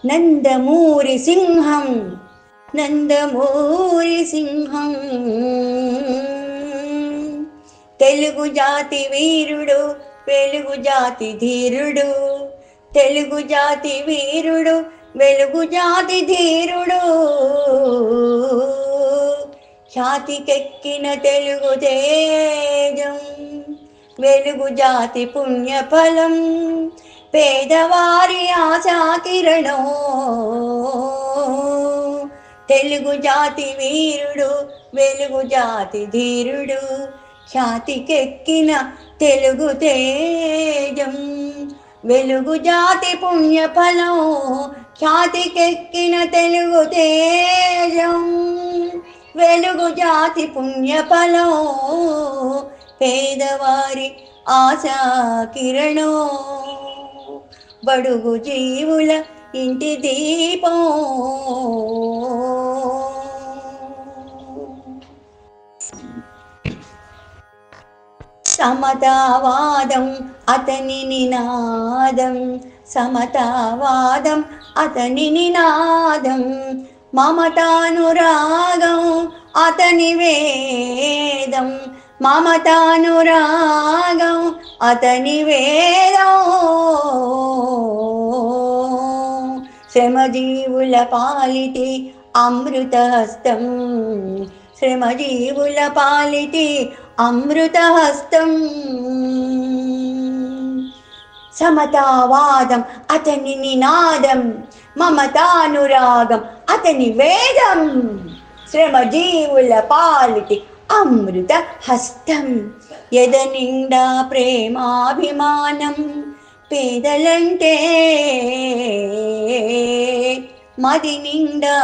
నందమూరి సింహం నందమూరి సింహం తెలుగు జాతి వీరుడు వెలుగు జాతి ధీరుడు తెలుగు జాతి వీరుడు వెలుగు జాతి ధీరుడు ఖ్యాతికెక్కిన తెలుగు తేజం వెలుగు జాతి పుణ్యఫలం పేదవారి ఆశాకిరణం తెలుగు జాతి వీరుడు వెలుగు జాతి ధీరుడు ఖ్యాతికెక్కిన తెలుగు తేజం వెలుగు జాతి పుణ్యఫలం ఖ్యాతికెక్కిన తెలుగు తేజం వెలుగు జాతి పుణ్యఫలం పేదవారి ఆశా కిరణం బడుగు జీవుల ఇంటి దీపం సమతావాదం అతని నినాదం సమతావాదం అతని నినాదం మమతానురాగం అతని వేదం మమతానురాగం అతని వేదం శ్రమజీవుల పాలిటి అమృతహస్తం శ్రమజీవుల పాలిటి అమృతహస్తం సమతావాదం అతని నినాదం మమతానురాగం అతని వేదం శ్రమజీవుల పాలిటి అమృత హస్తం ఎదనిండా ప్రేమాభిమానం పేదలంటే మది నిండా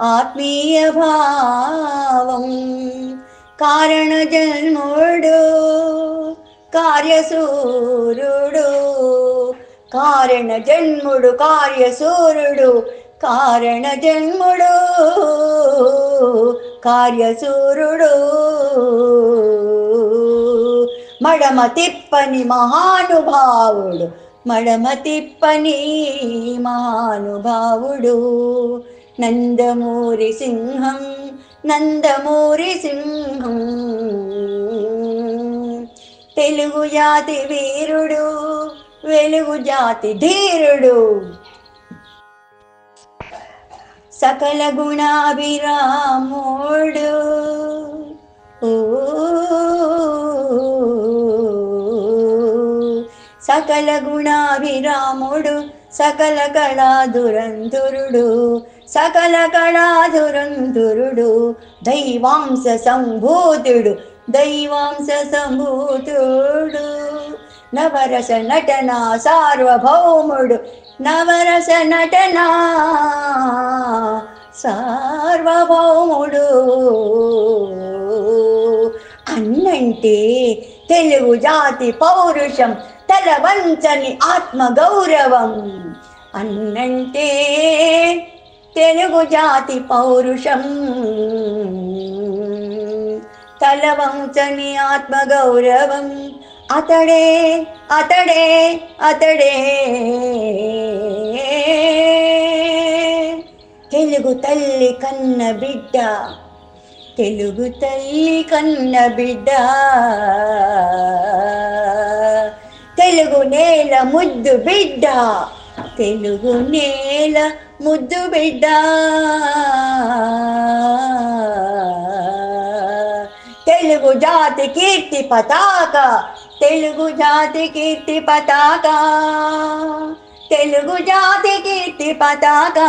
ఆత్మీయ భావం కారణ జన్ముడు కార్యసూరుడు కారణ జన్ముడు కార్యసూరుడు కారణ జన్ముడు కార్యసూరుడు మడమ తిప్పని మహానుభావుడు మడమ తిప్పని మహానుభావుడు నందమూరి సింహం నందమూరి సింహం తెలుగు జాతి వీరుడు వెలుగు జాతి ధీరుడు సకల గుణాభిరాముడు సకల గుణాభిరాముడు సకల కళాధురంధురుడు సకల కళాధురంధురుడు దైవాంశ సంభూతుడు దైవాంశ సంభూతుడు నవరస నటన సార్వభౌముడు నవరస నటన సార్వభౌముడు అన్నంటే తెలుగు జాతి పౌరుషం తలవంచని ఆత్మగౌరవం అన్నంటే తెలుగు జాతి పౌరుషం తలవంచని ఆత్మగౌరవం అతడే అతడే అతడే తెలుగు తల్లి కన్న బిడ్డ తెలుగు తల్లి కన్న బిడ్డ తెలుగు నేల ముద్దు బిడ్డ తెలుగు నేల ముద్దు బిడ్డ తెలుగు జాతి కీర్తి పతాక తెలుగు జాతి కీర్తి పతాక తెలుగు జాతి కీర్తి పతాక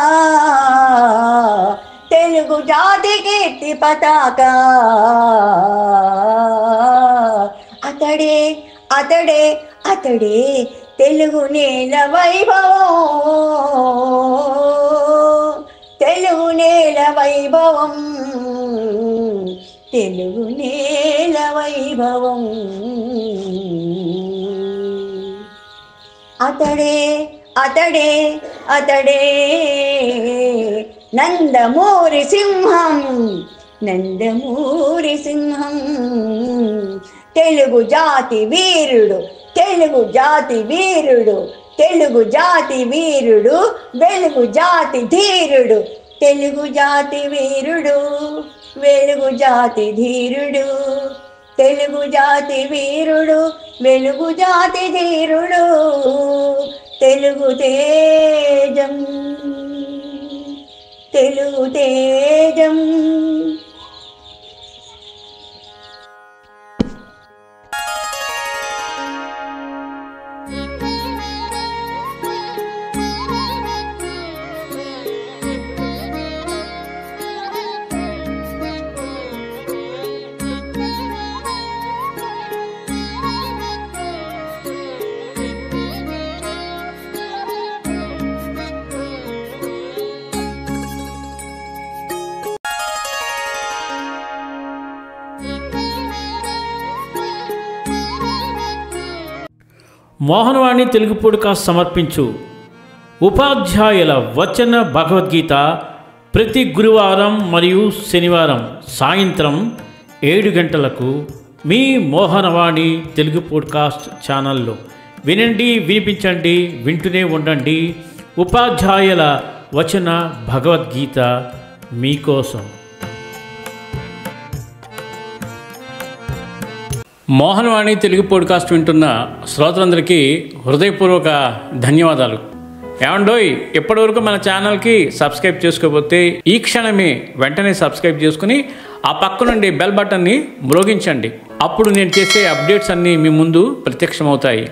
తెలుగు జాతి కీర్తి పతాక అతడే అతడే అతడే తెలుగు నేల వైభవం తెలుగు నేల వైభవం తెలుగు నేల వైభవం అతడే అతడే అతడే నందమూరి సింహం నందమూరి సింహం తెలుగు జాతి వీరుడు తెలుగు జాతి వీరుడు తెలుగు జాతి వీరుడు వెలుగు జాతి ధీరుడు తెలుగు జాతి వీరుడు వెలుగు జాతి ధీరుడు తెలుగు జాతి వీరుడు వెలుగు జాతి ధీరుడు తెలుగు తేజం తెలుగు తేజం. మోహనవాణి తెలుగు పాడ్కాస్ట్ సమర్పించు ఉపాధ్యాయుల వచన భగవద్గీత ప్రతి గురువారం మరియు శనివారం సాయంత్రం 7 గంటలకు మీ మోహనవాణి తెలుగు పాడ్కాస్ట్ ఛానల్లో వినండి, వినిపించండి, వింటూనే ఉండండి. ఉపాధ్యాయుల వచన భగవద్గీత మీకోసం. మోహనవాణి తెలుగు పాడ్కాస్ట్ వింటున్న శ్రోతలందరికీ హృదయపూర్వక ధన్యవాదాలు. ఏమండోయ్, ఇప్పటివరకు మన ఛానల్కి సబ్స్క్రైబ్ చేసుకోకపోతే ఈ క్షణమే వెంటనే సబ్స్క్రైబ్ చేసుకుని ఆ పక్క నుండి బెల్ బటన్ని మ్రోగించండి. అప్పుడు నేను చేసే అప్డేట్స్ అన్నీ మీ ముందు ప్రత్యక్షమవుతాయి.